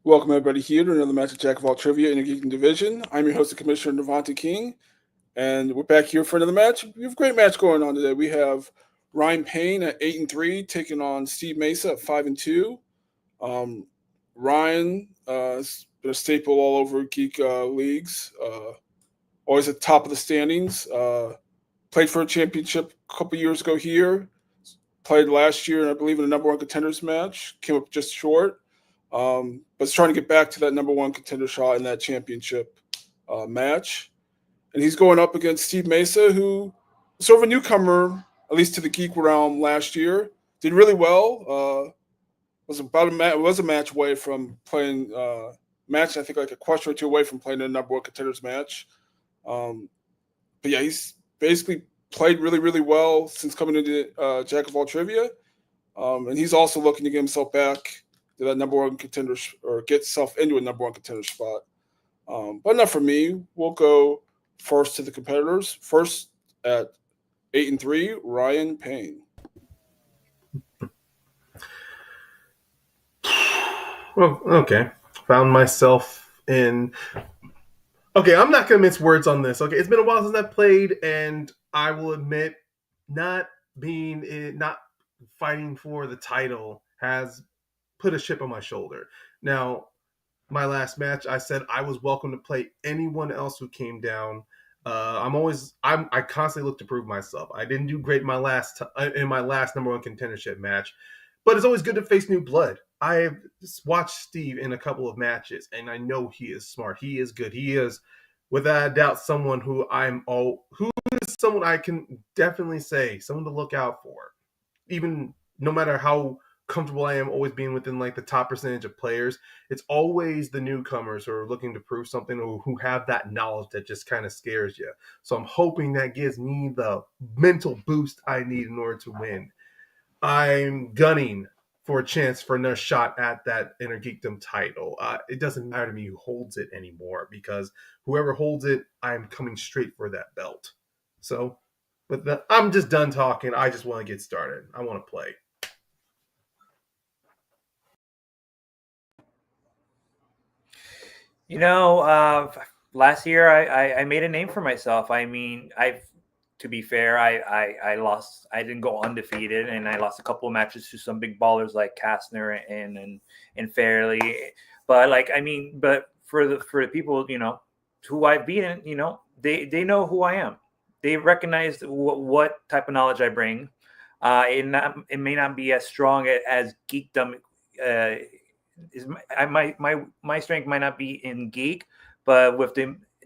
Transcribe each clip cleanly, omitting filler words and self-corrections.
Welcome everybody here to another match of Jack of All Trivia in the Geeking Division. I'm your host and Commissioner Devontae King, and we're back here for another match. We have a great match going on today. We have Ryan Payne at 8-3 taking on Steve Mesa at 5-2. Ryan has been a staple all over geek leagues. Always at the top of the standings. Played for a championship a couple years ago here. Played last year, I believe, in a number one contenders match. Came up just short. But it's trying to get back to that number one contender shot in that championship match. And he's going up against Steve Mesa, who was sort of a newcomer, at least to the geek realm last year. Did really well. Was a match away from playing match. I think like a question or two away from playing a number one contenders match. But yeah, he's basically played really, really well since coming into Jack of All Trivia. And he's also looking to get himself back to that number one contender or get himself into a number one contender spot. But enough for me. We'll go first to the competitors. First at 8-3, Ryan Payne. Well, okay. Found myself in. Okay, I'm not going to mince words on this. Okay, it's been a while since I played, and I will admit, not fighting for the title has put a chip on my shoulder. Now, my last match, I said I was welcome to play anyone else who came down. I constantly look to prove myself. I didn't do great in my last number one contendership match, but it's always good to face new blood. I have watched Steve in a couple of matches, and I know he is smart. He is good. He is, without a doubt, someone who is someone I can definitely say, someone to look out for. Even no matter how comfortable I am always being within like the top percentage of players, it's always the newcomers who are looking to prove something or who have that knowledge that just kind of scares you. So I'm hoping that gives me the mental boost I need in order to win. I'm gunning for a chance for another shot at that Inner Geekdom title. It doesn't matter to me who holds it anymore, because whoever holds it, I'm coming straight for that belt. So, I'm just done talking. I just want to get started. I want to play. Last year I made a name for myself. I mean, to be fair, I lost. I didn't go undefeated, and I lost a couple of matches to some big ballers like Kastner and Fairley. But but for the people, who I've beaten, they know who I am. They recognize what type of knowledge I bring. It may not be as strong as geekdom. My strength might not be in geek, but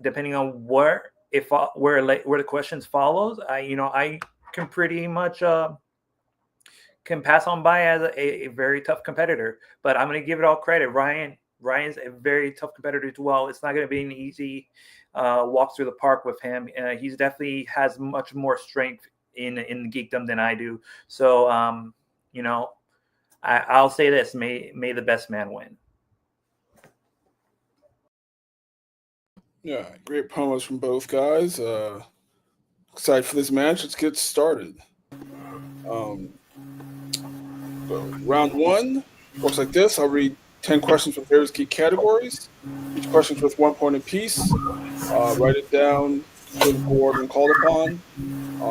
depending on where the questions follows, I can pretty much can pass on by as a very tough competitor. But I'm going to give it all credit. Ryan's a very tough competitor as well. It's not going to be an easy walk through the park with him. He's definitely has much more strength in geekdom than I do. So I'll say this: may the best man win. Yeah, great promos from both guys. Excited for this match. Let's get started. Round one works like this. I'll read 10 questions from various geek categories. Each question's worth 1 point apiece. Write it down, go to the board when called upon.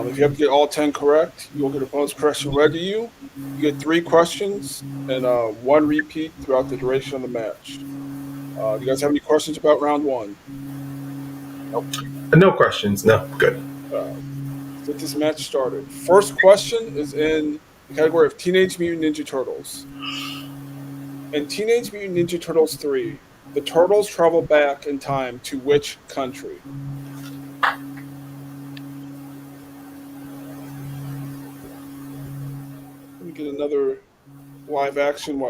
If you have to get all 10 correct, you will get a bonus question read to you. You get 3 questions and 1 repeat throughout the duration of the match. Do you guys have any questions about round one? Nope. No questions. No. Good. Let's get this match started. First question is in the category of Teenage Mutant Ninja Turtles. In Teenage Mutant Ninja Turtles 3, the Turtles travel back in time to which country? Let me get another live action,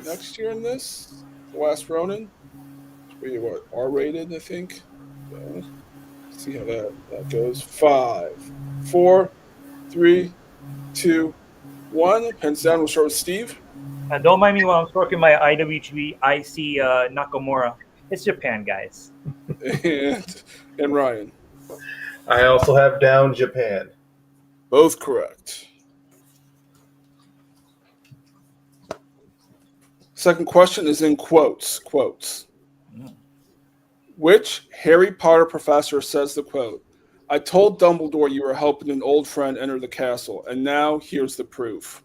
next year in this? The Last Ronin? R-rated, I think? Yeah. See how that goes. 5, 4, 3, 2, 1. Pens down. We'll start with Steve. Don't mind me while I'm stroking my IWGP IC Nakamura. It's Japan, guys. and Ryan. I also have down Japan. Both correct. Second question is in quotes. Quotes. Mm. Which Harry Potter professor says the quote, "I told Dumbledore you were helping an old friend enter the castle, and now here's the proof."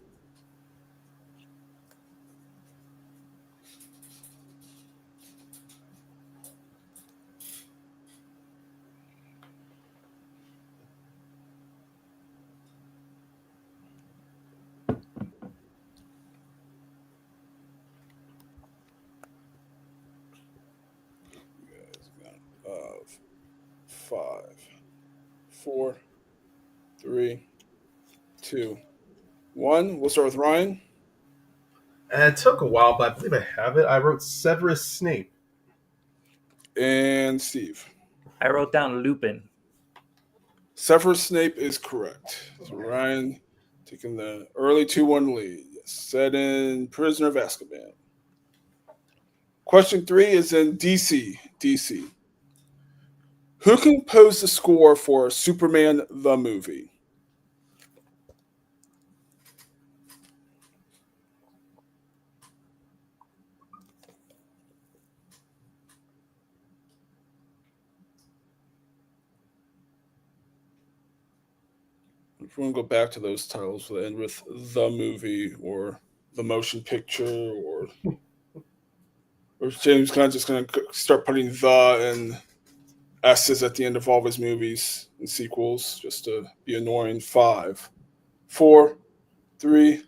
Uh, 5, 4, 3, 2, 1. We'll start with Ryan And it took a while, but I believe I have it. I wrote Severus Snape. and Steve. I wrote down Lupin. Severus Snape is correct. So Ryan taking the early 2-1 lead. Set in Prisoner of Azkaban. Question 3 is in DC. DC. Who composed the score for Superman the movie? If we want to go back to those titles, we'll end with the movie or the motion picture, or James kind of just going to start putting the and S's at the end of all of his movies and sequels just to be annoying. 5, 4, 3,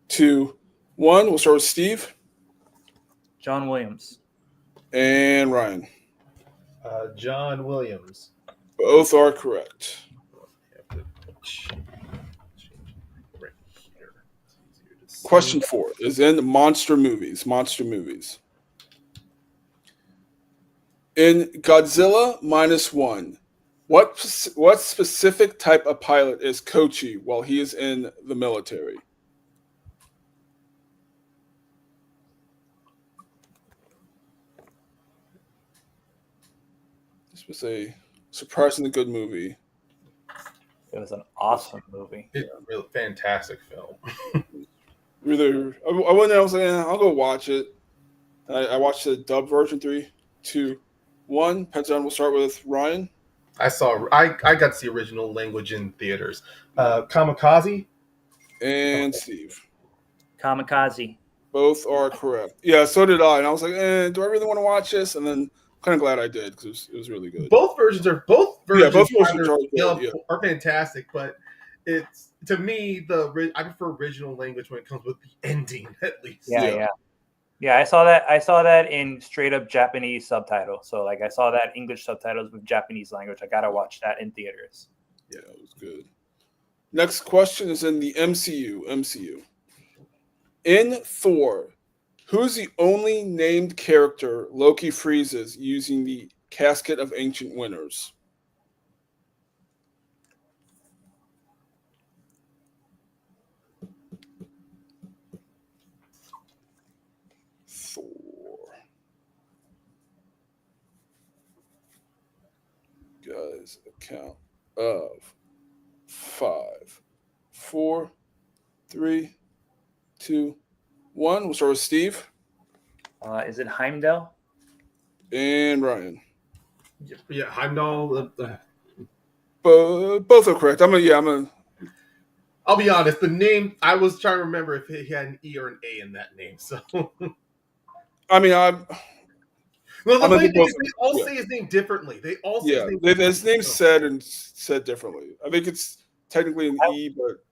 2, 1. We'll start with Steve John Williams. and Ryan. John Williams. Both are correct. I have to change right here. It's easier to see. Question 4 is in monster movies. Monster movies. In Godzilla -1, what specific type of pilot is Kochi while he is in the military? This was a surprisingly good movie. It was an awesome movie. It's a real fantastic film. I went there, I was like, I'll go watch it. I watched the dub version. 3, 2, 1. Pentagon, we'll start with Ryan. I got to see original language in theaters. Kamikaze. And Steve. Kamikaze. Both are correct. Yeah, so did I. And I was like, do I really want to watch this? And then kind of glad I did because it was really good. Both versions are fantastic, but it's, to me, I prefer original language when it comes with the ending, at least. Yeah, I saw that in straight up Japanese subtitle. So like I saw that English subtitles with Japanese language. I gotta watch that in theaters. Yeah, it was good. Next question is in the MCU. In Thor, who's the only named character Loki freezes using the Casket of Ancient Winners? Thor. Guys, a count of 5, 4, 3, 2, 1. We'll start with Steve. Is it Heimdall? And Ryan. Yeah, Heimdall. Both are correct. I'll be honest. The name, I was trying to remember if he had an E or an A in that name. So, well, the funny thing is they all say his name differently. They all say his name's said differently. I think it's technically an E, but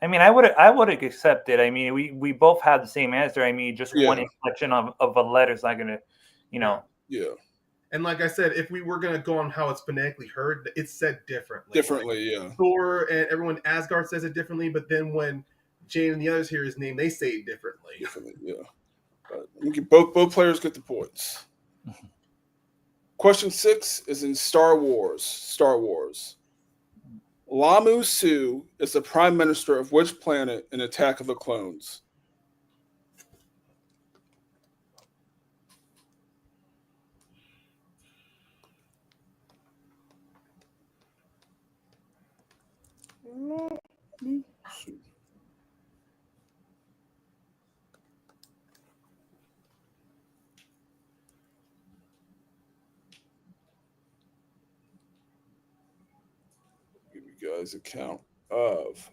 I mean, I would accept it. I mean, we both have the same answer. I mean, just one inflection of a letter is not gonna, Yeah. And like I said, if we were gonna go on how it's phonetically heard, it's said differently. Yeah. Thor and everyone in Asgard says it differently, but then when Jane and the others hear his name, they say it differently. But both players get the points. Question 6 is in Star Wars. Lamu Su is the prime minister of which planet in Attack of the Clones? guys a count of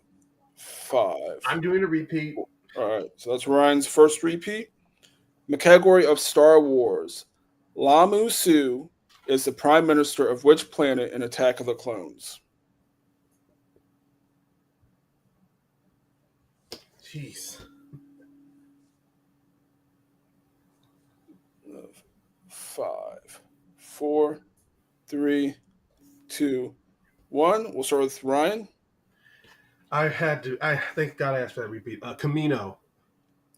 5. I'm doing a repeat. All right, so that's Ryan's first repeat. In the category of Star Wars, Lamu Su is the prime minister of which planet in Attack of the Clones? Jeez. 5, 4, 3, 2, 1. We'll start with Ryan. I thank God I asked for that repeat. Camino.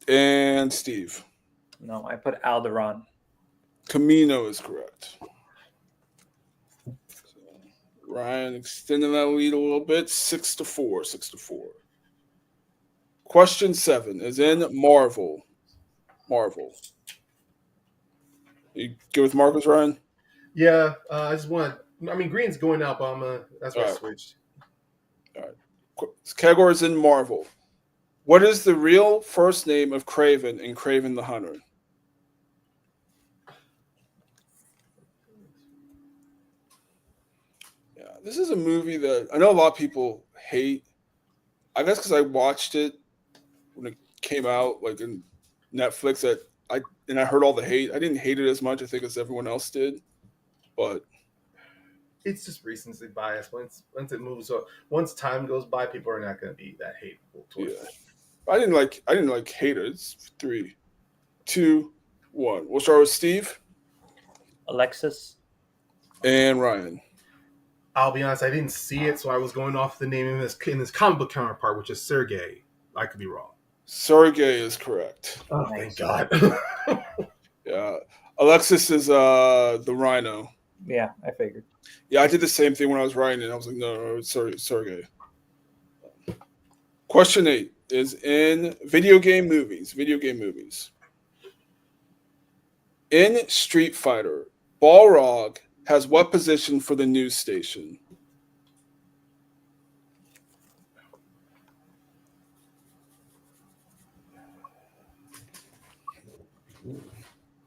And Steve. No, I put Alderaan. Camino is correct. So Ryan extending that lead a little bit. 6-4. 6-4. Question 7 is in Marvel. Marvel. You good with Marcus, Ryan? Yeah, I just want. I mean, green's going out, but that's why I Alright. switched. This category is in Marvel. What is the real first name of Kraven in Kraven the Hunter? Yeah, this is a movie that I know a lot of people hate. I guess because I watched it when it came out, like in Netflix. That I heard all the hate. I didn't hate it as much, I think, as everyone else did. But It's just recency bias. Once it moves, so once time goes by, people are not going to be that hateful towards yeah, it. I didn't like hate it. It's 3, 2, 1. We'll start with Steve Alexis. and Ryan. I'll be honest, I didn't see it, so I was going off the name of his comic book counterpart, which is Sergey. I could be wrong. Sergey is correct. Oh, Nice. thank God. Yeah, Alexis is the Rhino. Yeah, I figured. Yeah, I did the same thing when I was writing it. I was like, no, sorry, Sergey. Question 8 is in video game movies. Video game movies. In Street Fighter, Balrog has what position for the news station?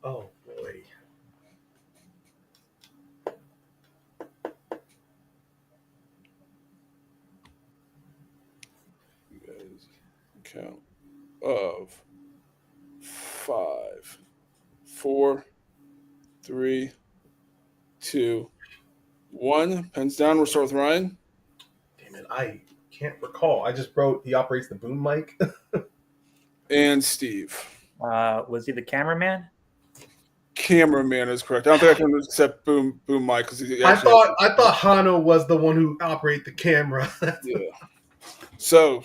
Oh boy. You guys count of 5, 4, 3, 2, 1. Pens down. We'll start with Ryan. Damn it, I can't recall. I just wrote he operates the boom mic. And Steve. Was he the cameraman? Cameraman is correct. I don't think I can accept Boom Mike because he I actually thought Hano was the one who operated the camera. yeah. So,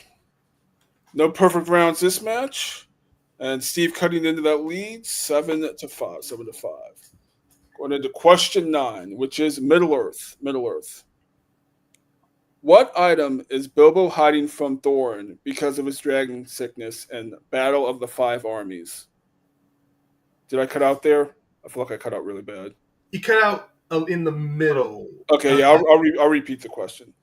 no perfect rounds this match, and Steve cutting into that lead, 7-5. 7-5. Going into question 9, which is Middle Earth. Middle Earth. What item is Bilbo hiding from Thorin because of his dragon sickness and Battle of the Five Armies? Did I cut out there? I feel like I cut out really bad. He cut out in the middle. Okay, yeah, I'll repeat the question.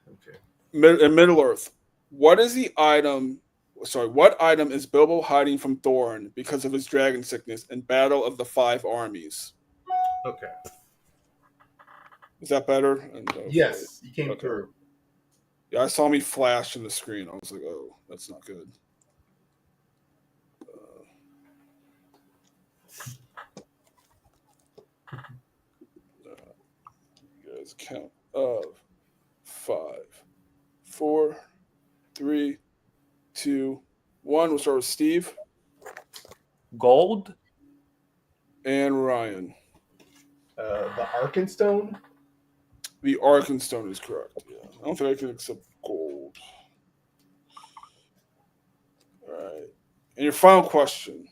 Okay. In Middle Earth, what item is Bilbo hiding from Thorin because of his dragon sickness and Battle of the Five Armies? Okay. Is that better? Yes, you came Okay. through. Yeah, I saw me flash in the screen. I was like, oh, that's not good. You guys count of 5, 4, 3, 2, 1. We'll start with Steve Gold. and Ryan. The Arkenstone. The Arkenstone is correct. Yeah. I don't think I can accept gold. All right. And your final question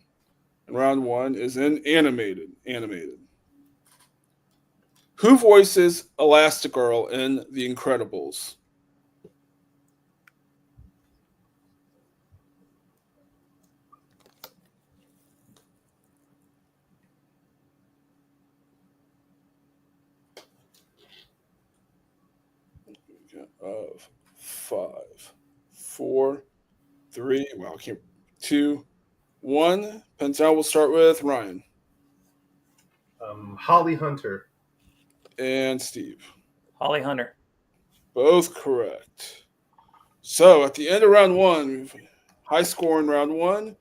in round 1 is in animated. Animated. Who voices Elastigirl in The Incredibles? Of 5, 4, 3. Wow, I can't. 2, 1. Pentel will start with Ryan Holly Hunter. and Steve. Holly Hunter. Both correct. So at the end of round one, high score in round one.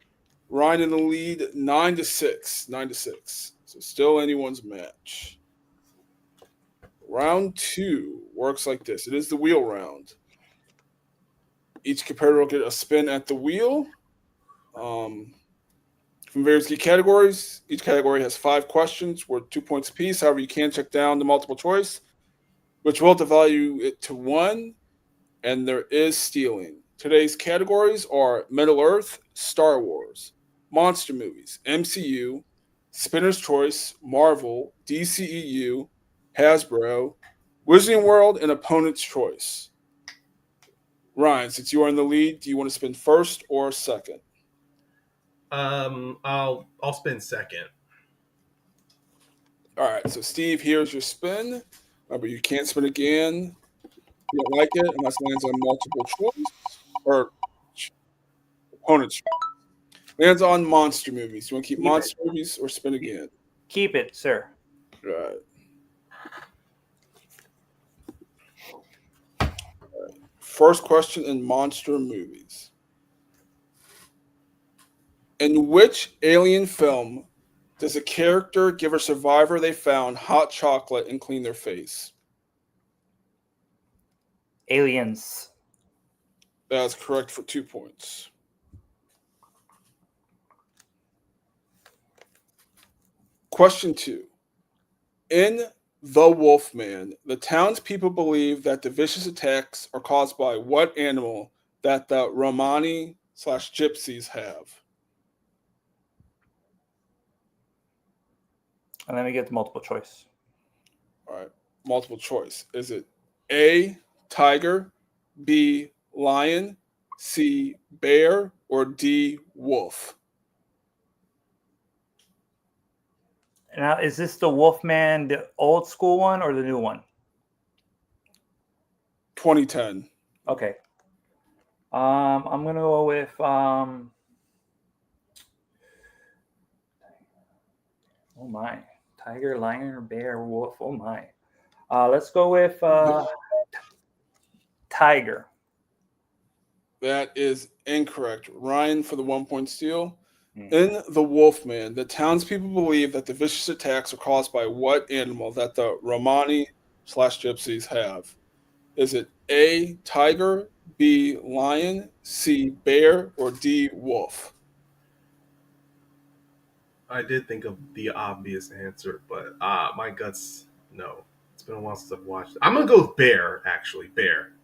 Ryan in the lead, 9-6. 9-6. So still anyone's match. Round two works like this. It is the wheel round. Each competitor will get a spin at the wheel. From various key categories. Each category has 5 questions worth 2 points apiece. However, you can check down the multiple choice, which will devalue it to 1, and there is stealing. Today's categories are Middle Earth, Star Wars, Monster Movies, MCU, Spinner's Choice, Marvel, DCEU, Hasbro, Wizarding World, and Opponent's Choice. Ryan, since you are in the lead, do you want to spin first or second? I'll spin second. All right, so Steve, here's your spin. Remember, you can't spin again. You don't like it unless it lands on multiple choice or opponent's choice. Lands on monster movies. You want to keep monster movies or spin again? Keep it, sir. All right. First question in monster movies. In which alien film does a character give a survivor they found hot chocolate and clean their face? Aliens. That's correct for 2 points. Question 2. In The Wolfman, the townspeople believe that the vicious attacks are caused by what animal that the Romani/Gypsies have? And let me get the multiple choice. All right, multiple choice. Is it A, tiger, B, lion, C, bear, or D, wolf? Now, is this the Wolfman, the old school one or the new one? 2010. Okay. I'm gonna go with oh my, tiger, lion, or bear, wolf. Oh my. Let's go with tiger. That is incorrect. Ryan for the 1 point steal. In The Wolfman, the townspeople believe that the vicious attacks are caused by what animal that the Romani/Gypsies have? Is it A, tiger, B, lion, C, bear, or D, wolf? I did think of the obvious answer, but my guts, no. It's been a while since I've watched it. I'm going to go with bear, actually. Bear.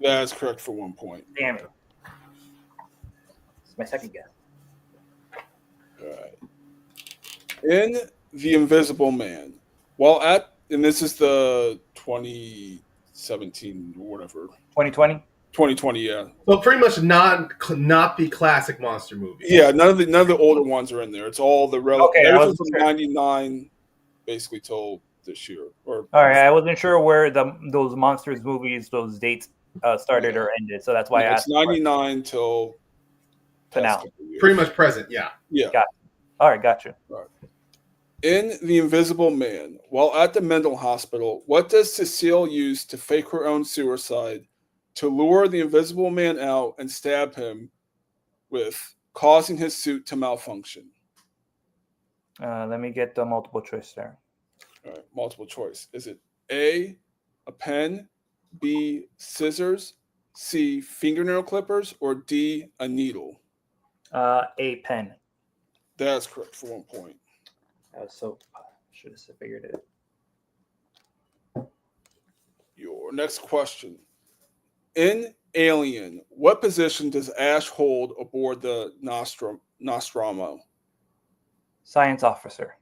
That is correct for 1 point. Damn it. It's my second guess. All right. In The Invisible Man, and this is the 2017 or whatever. 2020? 2020, yeah. So pretty much not the classic monster movie. Yeah, none of the older ones are in there. It's all the relevant. Everything from 99 basically till this year. All right, I wasn't sure where those monsters movies, those dates started or ended, so that's why I asked. It's 99 till now. Pretty much present, yeah. Yeah. Got it. All right, gotcha. All right. In The Invisible Man, while at the mental hospital, what does Cecile use to fake her own suicide to lure the Invisible Man out and stab him with, causing his suit to malfunction? Let me get the multiple choice there. All right, multiple choice. Is it A, a pen, B, scissors, C, fingernail clippers, or D, a needle? A pen. That's correct for 1 point. Should have figured it. Your next question. In Alien, what position does Ash hold aboard the Nostromo? Science officer.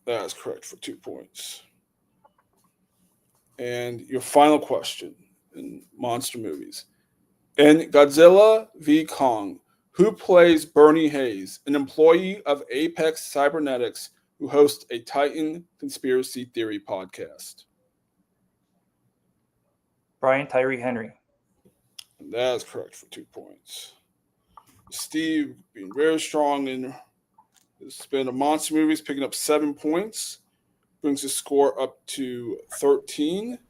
That is correct for 2 points. And your final question in monster movies. In Godzilla v. Kong, who plays Bernie Hayes, an employee of Apex Cybernetics who hosts a Titan conspiracy theory podcast? Brian Tyree Henry. And that is correct for 2 points. Steve being very strong in his spin of monster movies, picking up 7 points, brings the score up to 13.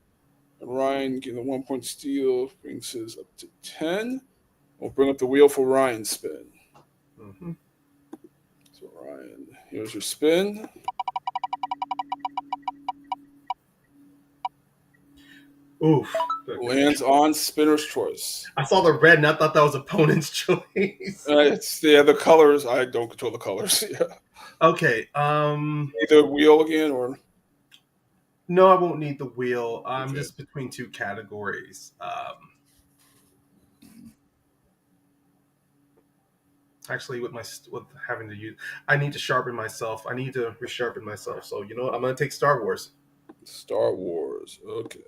Ryan getting the 1 point steal brings his up to 10. We'll bring up the wheel for Ryan's spin. Mm-hmm. So, Ryan, here's your spin. Oof. Lands on spinner's choice. I saw the red and I thought that was opponent's choice. It's the colors. I don't control the colors. Yeah. Okay. Either wheel again or. No, I won't need the wheel. I'm Okay. just between two categories. Actually, with having to use, I need to sharpen myself. I need to resharpen myself. So you know what? I'm gonna take Star Wars. Star Wars. Okay.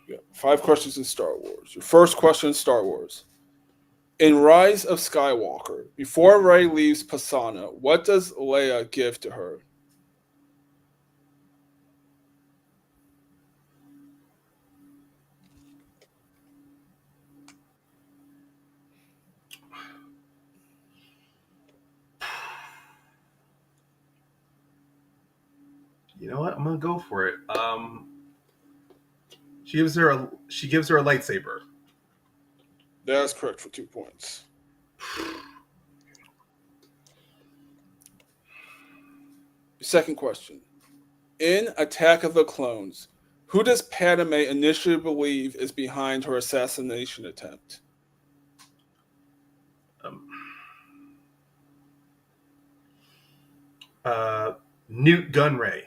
Yeah. 5 questions in Star Wars. Your first question in Star Wars. In Rise of Skywalker, before Rey leaves Pasana, what does Leia give to her? You know what? I'm gonna go for it. She gives her a lightsaber. That's correct for 2 points. Second question. In Attack of the Clones, who does Padme initially believe is behind her assassination attempt? Newt Gunray.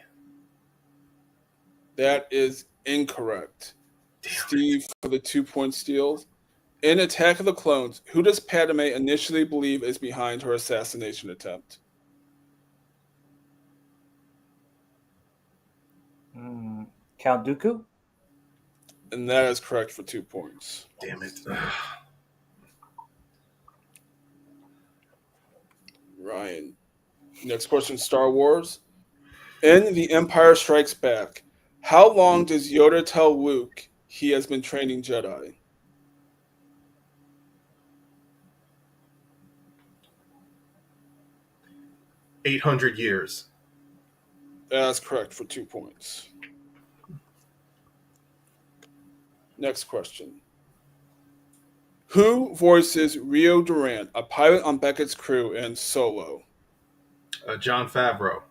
That is incorrect. Damn Steve for the 2 point steals. In Attack of the Clones, who does Padme initially believe is behind her assassination attempt? Count Dooku? And that is correct for 2 points. Damn it. Ryan. Next question, Star Wars. In The Empire Strikes Back, how long does Yoda tell Luke he has been training Jedi? $800 years. That's correct for 2 points. Next question. Who voices Rio Durant, a pilot on Beckett's crew in Solo? John Favreau.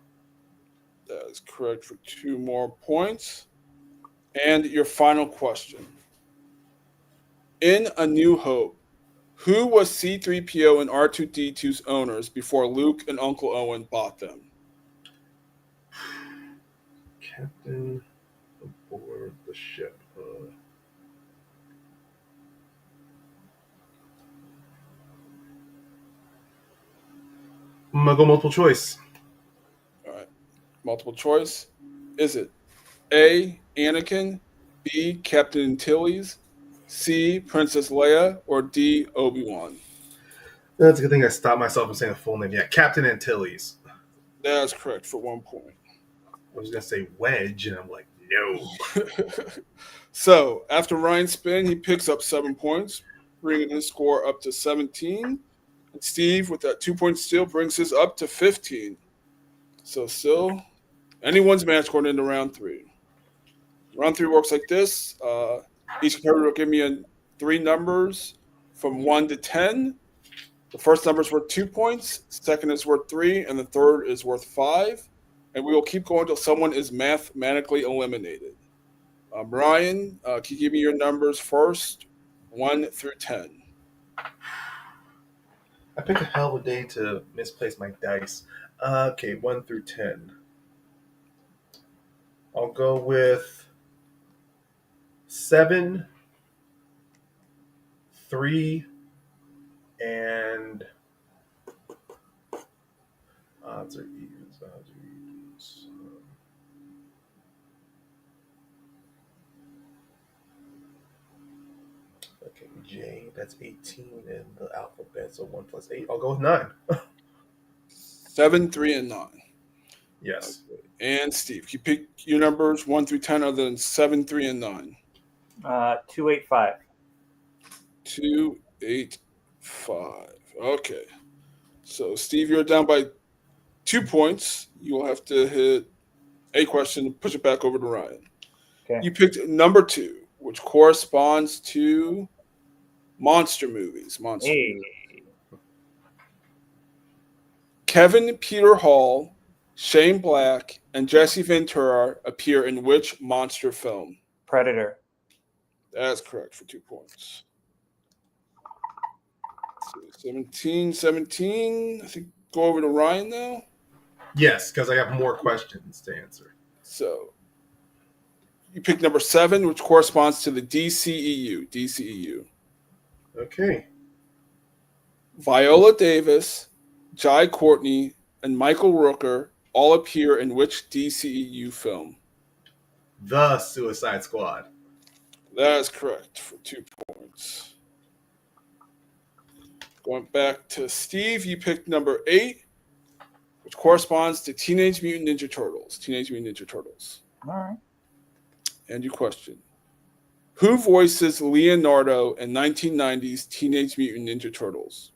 That is correct for 2 more points. And your final question. In A New Hope, who was C-3PO and R2-D2's owners before Luke and Uncle Owen bought them? Captain aboard the ship. I'm gonna go multiple choice. All right. Multiple choice. Is it A, Anakin, B, Captain Antilles, C, Princess Leia, or D, Obi-Wan? That's a good thing I stopped myself from saying the full name. Yeah, Captain Antilles. That is correct for 1 point. I was gonna say Wedge, and I'm like, no. So after Ryan's spin, he picks up 7 points, bringing his score up to 17. And Steve, with that 2 point steal, brings his up to 15. So still anyone's match going into round 3. Round 3 works like this. Each competitor will give me 3 numbers from 1 to 10. The first number is worth 2 points, second is worth 3, and the third is worth 5. And we will keep going until someone is mathematically eliminated. Brian, can you give me your numbers first, 1 through 10? I picked a hell of a day to misplace my dice. Okay, 1 through 10. I'll go with 7, 3, and odds are evens. Okay, J, that's 18 in the alphabet, so 1 plus 8. I'll go with 9. 7, 3, and 9. Yes. Okay. And Steve, can you pick your numbers 1 through 10 other than 7, 3, and 9? 285. 2, 8, 5. Okay. So, Steve, you're down by 2 points. You will have to hit A question, push it back over to Ryan. Okay. You picked number 2, which corresponds to monster movies. Hey. Kevin Peter Hall, Shane Black, and Jesse Ventura appear in which monster film? Predator. That's correct for 2 points. 17. I think go over to Ryan now. Yes, because I have more questions to answer. So you picked number 7, which corresponds to the DCEU. DCEU. Okay. Viola Davis, Jai Courtney, and Michael Rooker all appear in which DCEU film? The Suicide Squad. That is correct for 2 points. Going back to Steve, you picked number 8, which corresponds to Teenage Mutant Ninja Turtles. Teenage Mutant Ninja Turtles. All right. And your question. Who voices Leonardo in 1990's Teenage Mutant Ninja Turtles?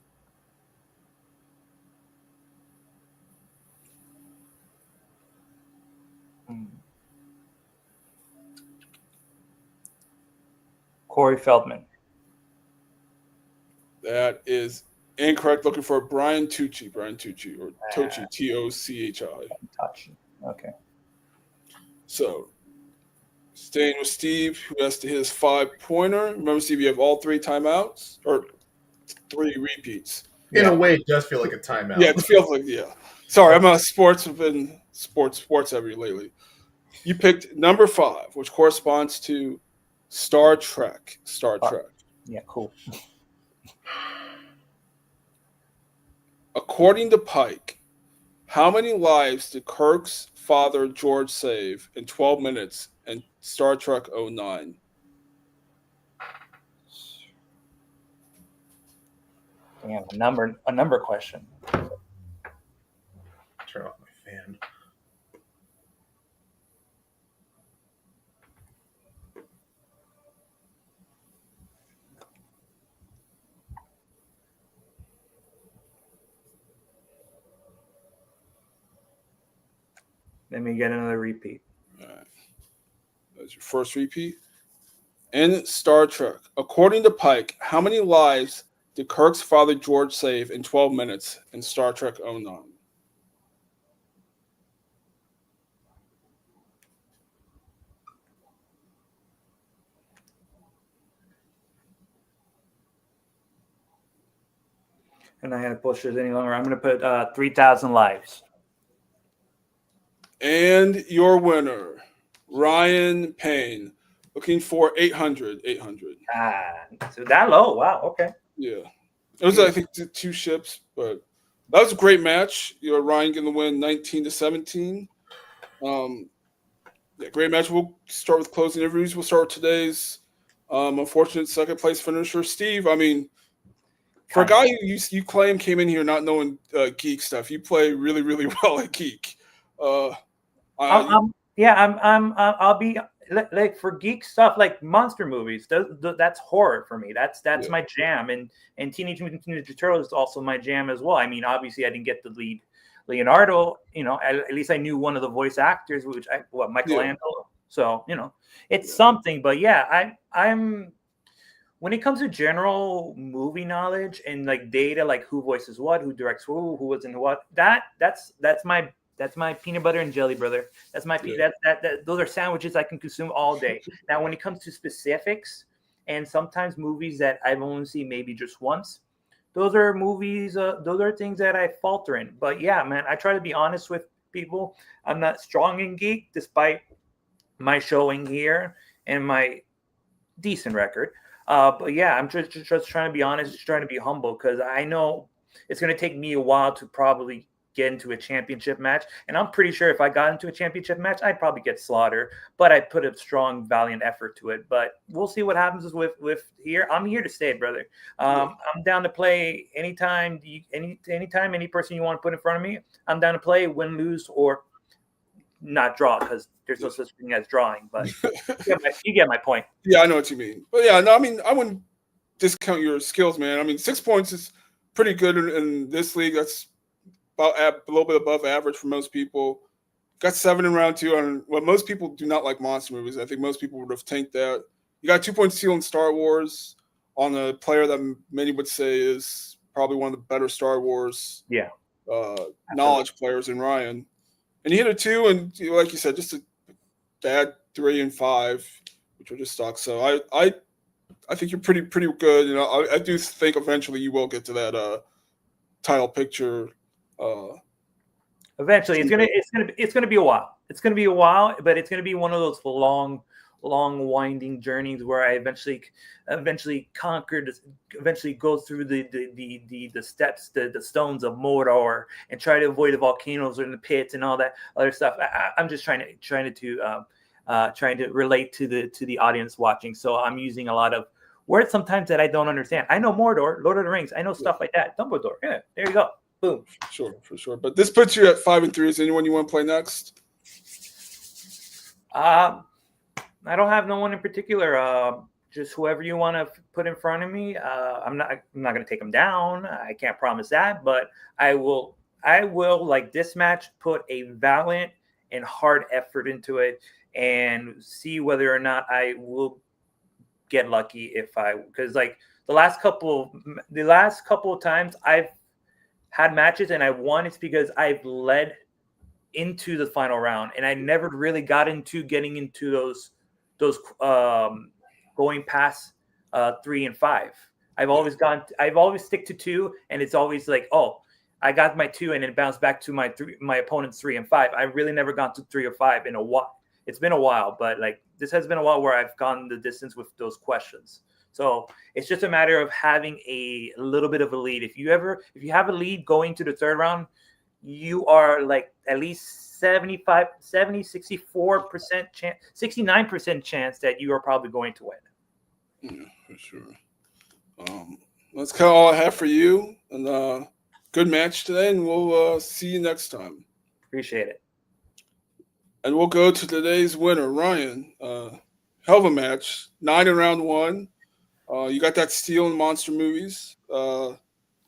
Corey Feldman. That is incorrect. Looking for Brian Tucci. Brian Tucci, or Tochi, Tochi. Touch. Okay. So, staying with Steve, who has to hit his 5-pointer. Remember, Steve, you have all 3 timeouts, or 3 repeats. In a way, it does feel like a timeout. Yeah, it feels like, yeah. Sorry, I'm a sports heavy lately. You picked number 5, which corresponds to Star Trek. Star Trek. Yeah, cool. According to Pike, how many lives did Kirk's father George save in 12 minutes in Star Trek 09? Damn, a number question. Turn off my fan. Let me get another repeat. All right. That's your first repeat. In Star Trek, according to Pike, how many lives did Kirk's father George save in 12 minutes in Star Trek 09? And I had to push this any longer. I'm going to put 3,000 lives. And your winner, Ryan Payne, looking for 800. 800. So that low. Wow. Okay. Yeah. It was, I think, 2 ships, but that was a great match. Ryan getting the win 19-17. Yeah, great match. We'll start with closing interviews. We'll start with today's unfortunate second place finisher, Steve. I mean, for a guy you claim came in here not knowing geek stuff, you play really, really well at geek. I'll be like for geek stuff, like monster movies. That's horror for me. That's my jam, and Teenage Mutant Ninja Turtles is also my jam as well. I mean, obviously, I didn't get to lead Leonardo. At least I knew one of the voice actors, Michelangelo. So it's something. But yeah, I'm. When it comes to general movie knowledge and like data, like who voices what, who directs who was in what, that's my peanut butter and jelly, brother. That's my those are sandwiches I can consume all day. Now, when it comes to specifics and sometimes movies that I've only seen maybe just once, those are movies. Those are things that I falter in. But yeah, man, I try to be honest with people. I'm not strong in geek, despite my showing here and my decent record. But yeah, I'm just trying to be honest, just trying to be humble, because I know it's going to take me a while to probably get into a championship match. And I'm pretty sure if I got into a championship match, I'd probably get slaughtered. But I put a strong, valiant effort to it. But we'll see what happens with here. I'm here to stay, brother. I'm down to play anytime. Anytime, any person you want to put in front of me, I'm down to play, win, lose, or not draw, because there's no such thing as drawing. But you get my point. Yeah, I know what you mean. But yeah, no, I mean, I wouldn't discount your skills, man. I mean, 6 points is pretty good in this league. That's about a little bit above average for most people. got 7 in round 2 on what most people do not like monster movies. I think most people would have tanked that. You got 2 point steal in Star Wars on a player that many would say is probably one of the better Star Wars Yeah. knowledge players in Ryan. And he hit a 2, and like you said, just a bad 3 and 5, which are just stock. So I think you're pretty good. You know, I do think eventually you will get to that title picture. Eventually, it's gonna be a while. It's gonna be a while, but it's gonna be one of those long winding journeys where I eventually conquered, eventually go through the steps, the stones of Mordor, and try to avoid the volcanoes and the pits and all that other stuff. I'm just trying to relate to the audience watching. So I'm using a lot of words sometimes that I don't understand. I know Mordor, Lord of the Rings. I know stuff like that. Dumbledore. Yeah, there you go. Boom. For sure. But this puts you at 5 and 3. Is there anyone you want to play next? I don't have no one in particular. Just whoever you want to put in front of me. I'm not going to take them down. I can't promise that, but I will like this match put a valiant and hard effort into it and see whether or not I will get lucky because like the last couple of times I've had matches and I won, it's because I've led into the final round and I never really got into getting into those going past 3 and 5. I've always stick to 2, and it's always like, oh, I got my 2 and it bounced back to my opponent's 3 and 5. I really never gone to 3 or 5 in a while. It's been a while, but like this has been a while where I've gone the distance with those questions. So it's just a matter of having a little bit of a lead. If you have a lead going to the third round, you are like at least 65, 70, 64% chance, 69% chance that you are probably going to win. Yeah, for sure. That's kind of all I have for you. And good match today, and we'll see you next time. Appreciate it. And we'll go to today's winner, Ryan. Hell of a match. 9 in round 1. You got that steal in monster movies. Did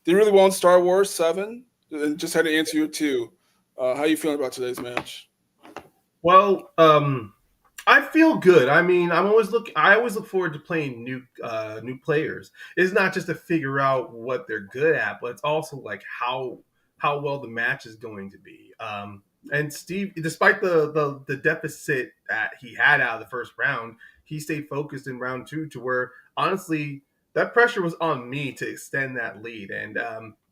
really well in Star Wars 7, and just had to answer your 2. How you feeling about today's match? Well, I feel good. I mean, I always look forward to playing new players. It's not just to figure out what they're good at, but it's also like how well the match is going to be. And Steve, despite the deficit that he had out of the first round, he stayed focused in round 2 to where honestly that pressure was on me to extend that lead. And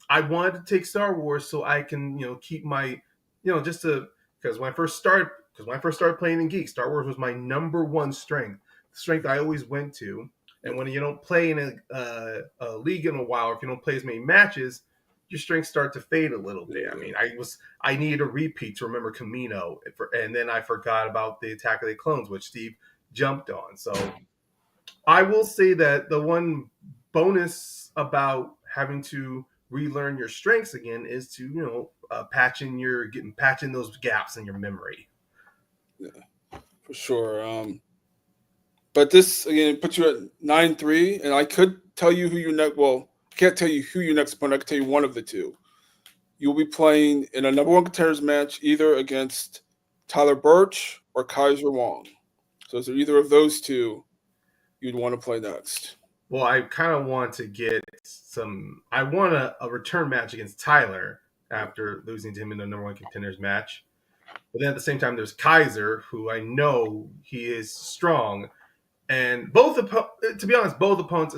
I wanted to take Star Wars so I can keep my just to because when I first started playing in Geek, Star Wars was my number one strength. The strength I always went to. And when you don't play in a league in a while, or if you don't play as many matches, your strengths start to fade a little bit. I mean, I needed a repeat to remember Camino, and then I forgot about the Attack of the Clones, which Steve jumped on. So I will say that the one bonus about having to relearn your strengths again is to patching those gaps in your memory. Yeah, for sure. But this again puts you at 9-3, and I could tell you who your next. Well, I can't tell you who your next opponent. I can tell you one of the two. You'll be playing in a number 1 contenders match either against Tyler Birch or Kaiser Wong. So is there either of those two you'd want to play next? Well, I kind of want to get I want a return match against Tyler after losing to him in the number 1 contenders match. But then at the same time, there's Kaiser, who I know he is strong. And to be honest, both opponents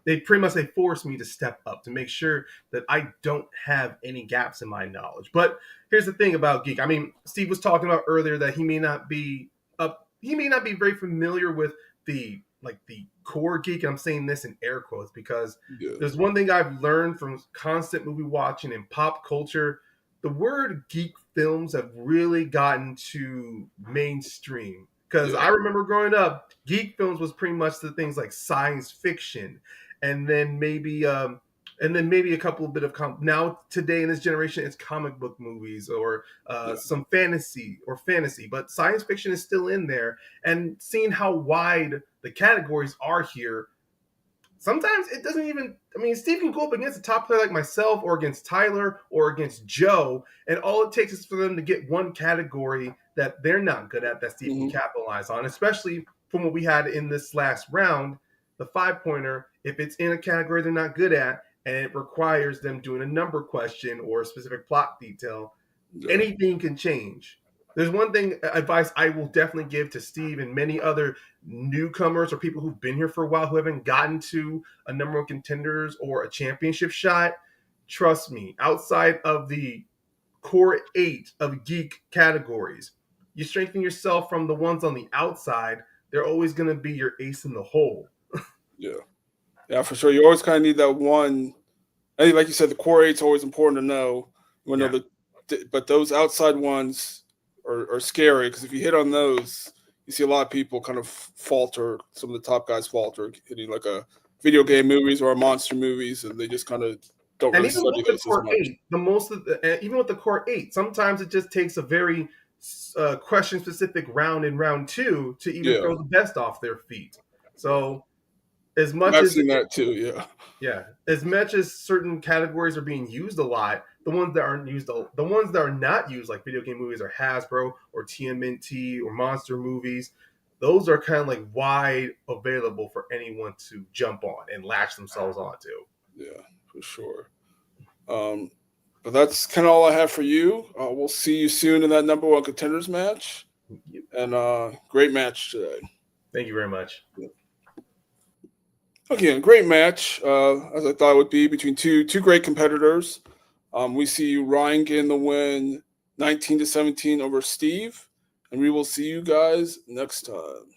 they pretty much force me to step up to make sure that I don't have any gaps in my knowledge. But here's the thing about Geek. I mean, Steve was talking about earlier that he may not be very familiar with the core Geek. And I'm saying this in air quotes because there's one thing I've learned from constant movie watching and pop culture. The word geek films have really gotten to mainstream. Because I remember growing up, geek films was pretty much the things like science fiction, and then maybe a couple of bit of now today in this generation it's comic book movies or some fantasy. But science fiction is still in there, and seeing how wide the categories are here, sometimes it doesn't even. I mean, Steve can go up against a top player like myself, or against Tyler, or against Joe, and all it takes is for them to get one category that they're not good at that Steve can capitalize on, especially from what we had in this last round, the 5-pointer. If it's in a category they're not good at, and it requires them doing a number question or a specific plot detail, anything can change. There's one thing advice I will definitely give to Steve and many other newcomers or people who've been here for a while who haven't gotten to a number one contenders or a championship shot. Trust me, outside of the core 8 of geek categories, you strengthen yourself from the ones on the outside. They're always going to be your ace in the hole. Yeah, for sure. You always kind of need that one. I think, like you said, the core 8's always important to know. But those outside ones are scary, because if you hit on those, you see a lot of people kind of falter. Some of the top guys falter hitting like a video game movies or monster movies, and they just kind of don't really study those as much. Even with the core 8, sometimes it just takes a very question specific round in round 2 to even throw the best off their feet. So as much I've seen that too, as much as certain categories are being used a lot, the ones that are not used, like video game movies or Hasbro or TMNT or monster movies, those are kind of like wide available for anyone to jump on and latch themselves onto. Yeah, for sure. But that's kind of all I have for you. We'll see you soon in that number one contenders match. And great match today. Thank you very much. Again, great match, as I thought it would be, between two great competitors. We see Ryan getting the win 19-17 over Steve, and we will see you guys next time.